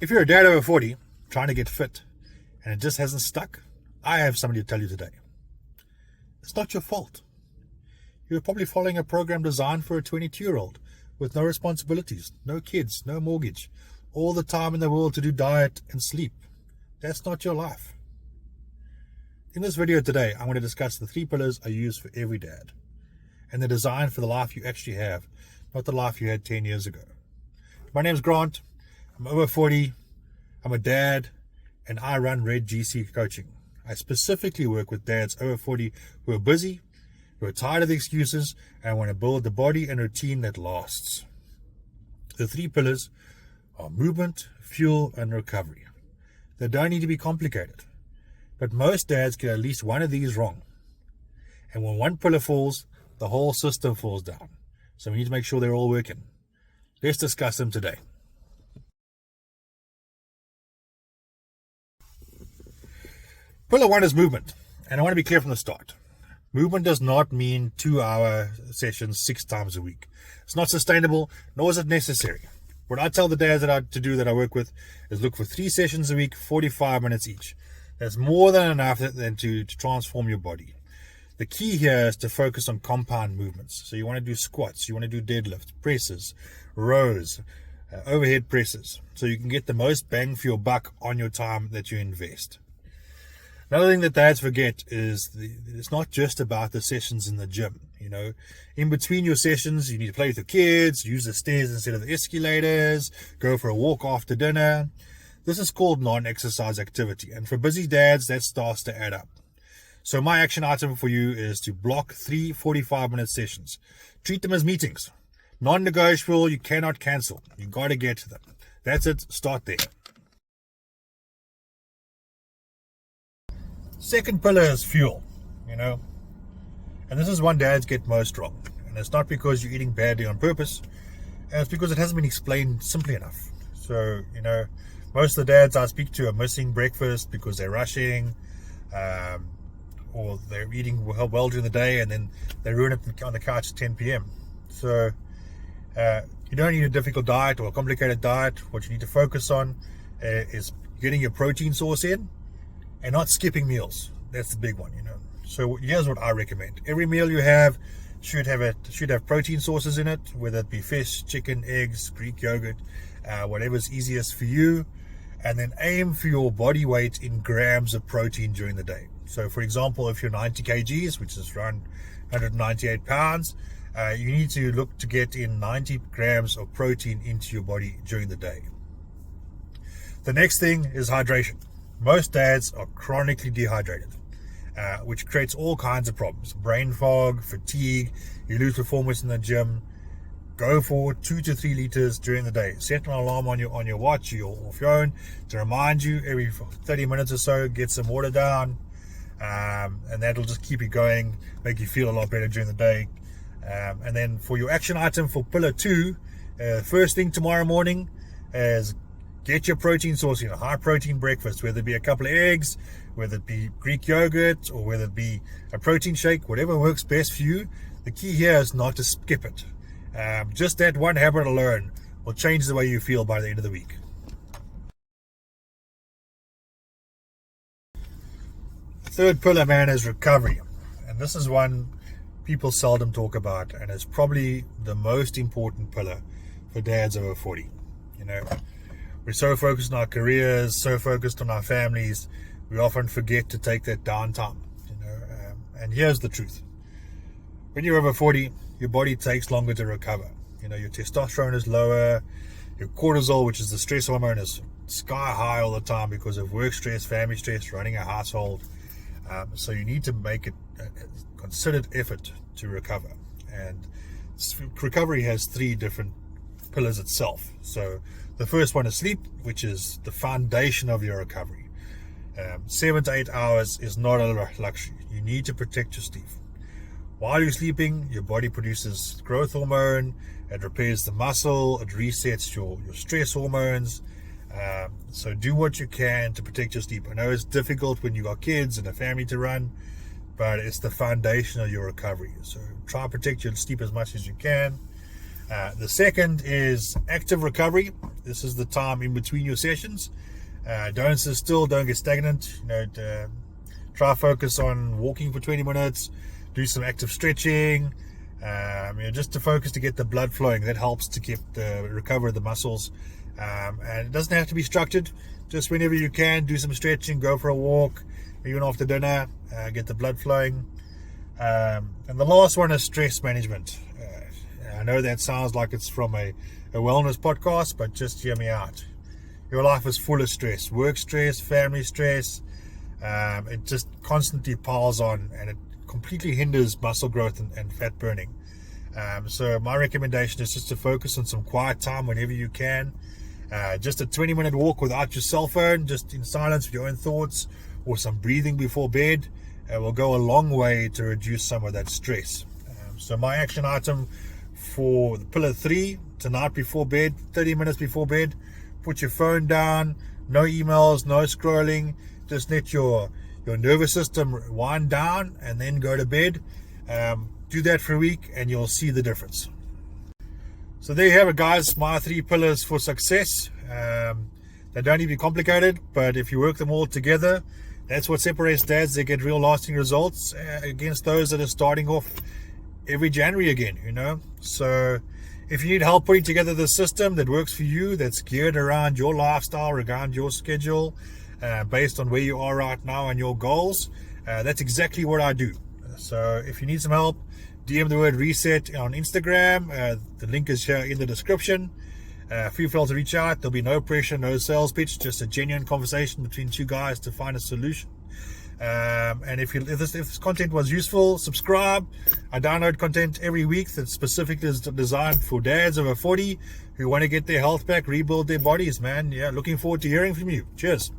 If you're a dad over 40 trying to get fit and it just hasn't stuck, I have something to tell you today. It's not your fault. You're probably following a program designed for a 22-year-old with no responsibilities, no kids, no mortgage, all the time in the world to do diet and sleep. That's not your life. In this video today, I'm going to discuss the 3 pillars I use for every dad, and they're designed for the life you actually have, not the life you had 10 years ago. My name's Grant. I'm over 40. I'm a dad, and I run Red GC Coaching. I specifically work with dads over 40 who are busy, who are tired of the excuses, and want to build the body and routine that lasts. The 3 pillars are movement, fuel, and recovery. They don't need to be complicated, but most dads get at least one of these wrong. And when one pillar falls, the whole system falls down. So we need to make sure they're all working. Let's discuss them today. Pillar 1 is movement, and I want to be clear from the start. Movement does not mean 2-hour sessions 6 times a week. It's not sustainable, nor is it necessary. What I tell the dads that I work with is look for 3 sessions a week, 45 minutes each. That's more than enough to transform your body. The key here is to focus on compound movements. So you want to do squats, you want to do deadlifts, presses, rows, overhead presses, so you can get the most bang for your buck on your time that you invest. Another thing that dads forget is it's not just about the sessions in the gym. In between your sessions, you need to play with your kids, use the stairs instead of the escalators, go for a walk after dinner. This is called non-exercise activity, and for busy dads, that starts to add up. So my action item for you is to block 3 45-minute sessions. Treat them as meetings. Non-negotiable, you cannot cancel. You got to get to them. That's it. Start there. Second pillar is fuel, and this is one dads get most wrong. And it's not because you're eating badly on purpose, and it's because it hasn't been explained simply enough. So, most of the dads I speak to are missing breakfast because they're rushing, or they're eating well during the day and then they ruin it on the couch at 10 p.m. So you don't need a difficult diet or a complicated diet. What you need to focus on is getting your protein source in and not skipping meals. That's the big one, So here's what I recommend. Every meal you have should have protein sources in it, whether it be fish, chicken, eggs, Greek yogurt, whatever's easiest for you. And then aim for your body weight in grams of protein during the day. So for example, if you're 90 kgs, which is around 198 pounds, you need to look to get in 90 grams of protein into your body during the day. The next thing is hydration. Most dads are chronically dehydrated, which creates all kinds of problems. Brain fog, fatigue, you lose performance in the gym. Go for 2 to 3 liters during the day. Set an alarm on your watch or your phone to remind you every 30 minutes or so, get some water down, and that'll just keep you going, make you feel a lot better during the day. And then for your action item for pillar 2, first thing tomorrow morning is get your protein source in, a high protein breakfast, whether it be a couple of eggs, whether it be Greek yogurt, or whether it be a protein shake, whatever works best for you. The key here is not to skip it. Just that one habit alone will change the way you feel by the end of the week. The third pillar, man, is recovery. And this is one people seldom talk about, and it's probably the most important pillar for dads over 40. We're so focused on our careers, so focused on our families, we often forget to take that downtime. And here's the truth. When you're over 40, your body takes longer to recover. Your testosterone is lower, your cortisol, which is the stress hormone, is sky high all the time because of work stress, family stress, running a household. So you need to make it a considered effort to recover. And recovery has 3 different pillars itself. So the first one is sleep, which is the foundation of your recovery. 7 to 8 hours is not a luxury. You need to protect your sleep. While you're sleeping, your body produces growth hormone, it repairs the muscle, it resets your stress hormones. So do what you can to protect your sleep. I know it's difficult when you got kids and a family to run, but it's the foundation of your recovery. So try to protect your sleep as much as you can. The second is active recovery. This is the time in between your sessions. Don't sit still, don't get stagnant. Try focus on walking for 20 minutes, do some active stretching, just to focus to get the blood flowing. That helps to recover the muscles. And it doesn't have to be structured. Just whenever you can, do some stretching, go for a walk, even after dinner, get the blood flowing. And the last one is stress management. I know that sounds like it's from a wellness podcast, but just hear me out. Your life is full of stress, work stress, family stress. It just constantly piles on, and it completely hinders muscle growth and fat burning. So my recommendation is just to focus on some quiet time whenever you can. Just a 20-minute walk without your cell phone, just in silence with your own thoughts, or some breathing before bed will go a long way to reduce some of that stress. So my action item for the pillar 3, tonight before bed, 30 minutes before bed, put your phone down, no emails, no scrolling, just let your nervous system wind down and then go to bed. Do that for a week and you'll see the difference. So there you have it, guys, my 3 pillars for success. They don't need to be complicated, but if you work them all together, that's what separates dads that get real lasting results against those that are starting off every January again, So if you need help putting together the system that works for you, that's geared around your lifestyle, around your schedule, based on where you are right now and your goals, that's exactly what I do. So if you need some help, DM the word reset on Instagram. The link is here in the description. Feel free to reach out. There'll be no pressure, no sales pitch, just a genuine conversation between 2 guys to find a solution. And if this content was useful, subscribe. I download content every week that specifically is designed for dads over 40 who want to get their health back, rebuild their bodies, man. Yeah, looking forward to hearing from you. Cheers.